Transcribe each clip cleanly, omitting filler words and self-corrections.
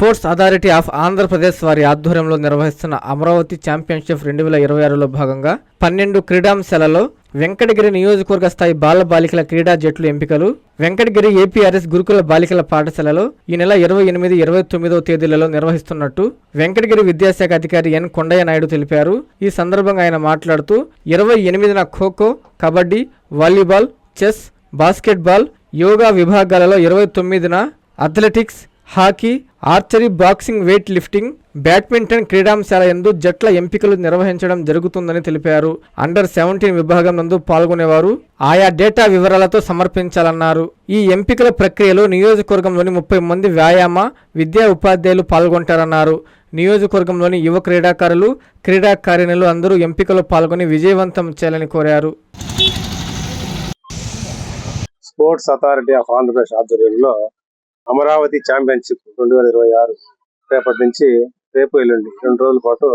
Sports authority of Andhra Pradesh వారి ఆధ్వర్యంలో నిర్వహిస్తున్న అమరావతి ఛాంపియన్షిప్ 2026లో భాగంగా 12 క్రీడాంశాలలో వెంకటగిరి నియోజకవర్గ స్థాయి బాల బాలికల క్రీడా జట్లు ఎంపికలు. వెంకటగిరి ఏపీఆర్ఎస్ గురుకుల బాలికల పాఠశాలలో ఈ నెల 28, 29వ తేదీలలో నిర్వహిస్తున్నట్టు వెంకటగిరి విద్యాశాఖ అధికారి ఎన్ కొండయ్య నాయుడు తెలిపారు. ఈ సందర్భంగా ఆయన మాట్లాడుతూ 28న kho kho, kabaddi, volleyball, chess, basketball, yoga విభాగాలలో 29న athletics, hockey, archery, boxing, weight lifting, badminton క్రీడాంశాల యందు జట్ల ఎంపికలు నిర్వహించడం జరుగుతుందని తెలిపారు. అండర్ 17 విభాగం నందు పాల్గొనేవారు ఆయా డేటా వివరాలతో సమర్పించాలన్నారు. ఈ ఎంపికల ప్రక్రియలో నియోజకవర్గంలోని 30 మంది వ్యాయామ విద్యా ఉపాధ్యాయులు పాల్గొంటారన్నారు. నియోజకవర్గంలోని యువ క్రీడాకారులు, క్రీడాకారిణులు అందరూ ఎంపికలో పాల్గొని విజయవంతం చేయాలని కోరారు. స్పోర్ట్స్ అథారిటీ ఆఫ్ ఆంధ్రప్రదేశ్ ఆధ్వర్యంలో అమరావతి ఛాంపియన్షిప్ 2026 రేపటి నుంచి రేపు ఎల్లుండి 2 రోజుల పాటు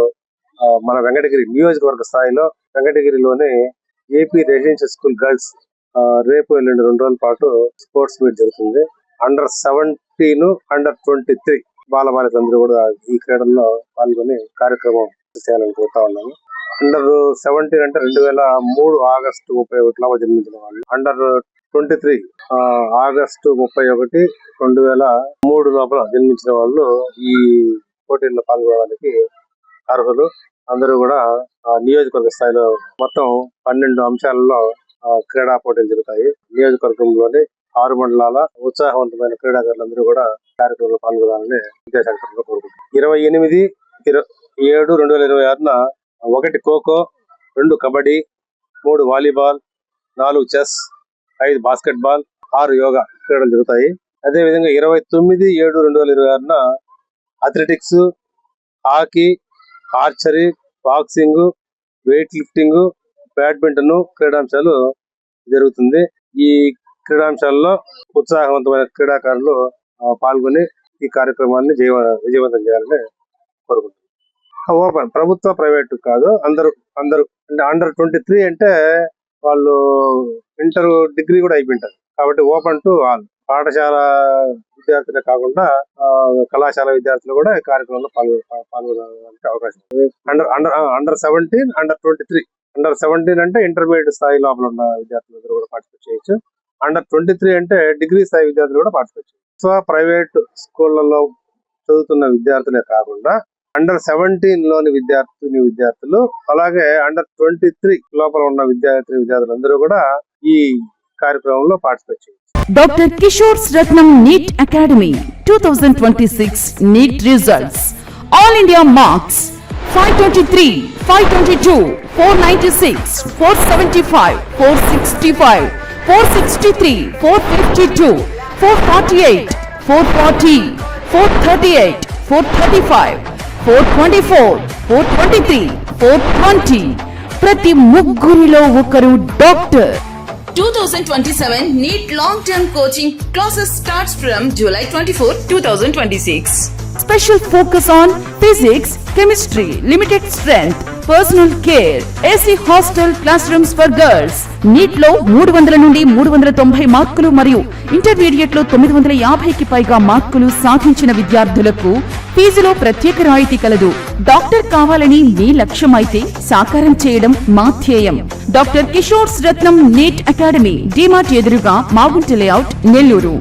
మన వెంకటగిరి నియోజకవర్గ స్థాయిలో వెంకటగిరిలోని ఏపీ రెసిడెన్షియల్ స్కూల్ గర్ల్స్ రేపు ఎల్లుండి 2 రోజుల పాటు స్పోర్ట్స్ మీట్ జరుగుతుంది. అండర్ 17, అండర్ 23 బాలబాలికలందరూ కూడా ఈ క్రీడల్లో పాల్గొని కార్యక్రమం చేయాలని కోరుతా ఉన్నాము. అండర్ 17 అంటే 2003 ఆగస్టు 31 జన్మించిన వాళ్ళు. అండర్ 23 ఆగస్టు 31, 2003 లోపల జన్మించిన వాళ్ళు ఈ పోటీల్లో పాల్గొనడానికి అర్హులు. అందరూ కూడా నియోజకవర్గ స్థాయిలో మొత్తం 12 అంశాలలో క్రీడా పోటీలు జరుగుతాయి. నియోజకవర్గంలోని 6 మండలాల ఉత్సాహవంతమైన క్రీడాకారులందరూ కూడా కార్యక్రమంలో పాల్గొనాలని విద్యాశాఖ కోరుకుంటున్నారు. 28/7/2026న 1 kho kho, 2 kabaddi, 3 volleyball, 4 chess, 5 basketball, 6 yoga క్రీడలు జరుగుతాయి. అదే విధంగా 29/7/2026న athletics, hockey, archery, boxing, weight lifting, badminton క్రీడాంశాలు జరుగుతుంది. ఈ క్రీడాంశాల్లో ఉత్సాహవంతమైన క్రీడాకారులు పాల్గొని ఈ కార్యక్రమాన్ని విజయవంతం చేయాలని కోరుకుంటున్నారు. ఓపెన్, ప్రభుత్వ ప్రైవేట్ కాదు, అందరూ అంటే అండర్ 23 అంటే వాళ్ళు ఇంటర్ డిగ్రీ కూడా అయిపోయింటారు కాబట్టి ఓపెన్ టు ఆల్. పాఠశాల విద్యార్థులే కాకుండా కళాశాల విద్యార్థులు కూడా ఈ కార్యక్రమంలో పాల్గొనడానికి అవకాశం ఉంది. Under 17, under 23. అండర్ 17 అంటే ఇంటర్మీడియట్ స్థాయి లోపల ఉన్న విద్యార్థులందరూ కూడా పార్టిసిపేట్ చేయొచ్చు. అండర్ 23 అంటే డిగ్రీ స్థాయి విద్యార్థులు కూడా పార్టిసిపేట్ చేయొచ్చు. ప్రైవేట్ స్కూళ్లలో చదువుతున్న విద్యార్థులే కాకుండా అండర్ 17 లోని విద్యార్థులు అలాగే అండర్ 23 లోపల ఉన్న విద్యార్థులందరూ కూడా ఈ కార్యక్రమంలో పార్టిసిపేట్ చేయొచ్చు. Doctor Kishore Ratnam NEET academy 2026 NEET results. All India marks 523, 522, 496, 475, 465, 463, 452, 448, 440, 438, 435, 424, 423, 420. ప్రతి ముగ్గురిలో ఒకరు doctor. 2027 NEET long-term coaching classes starts from July 24, 2026. Special focus on physics, chemistry, limited strength, personal care, AC hostel classrooms for girls. NEET లో 300 నుండి 390 మార్కులు మరియు intermediate లో 950కి పైగా మార్కులు సాధించిన విద్యార్థులకు ఫీజులో ప్రత్యేక రాయితీ కలదు. డాక్టర్ కావాలని మీ లక్ష్యం అయితే సాకారం చేయడం మా ధ్యేయం. Doctor Kishore Ratnam NEET academy, DMart ఎదురుగా, మాగుంట లేఅవుట్, నెల్లూరు.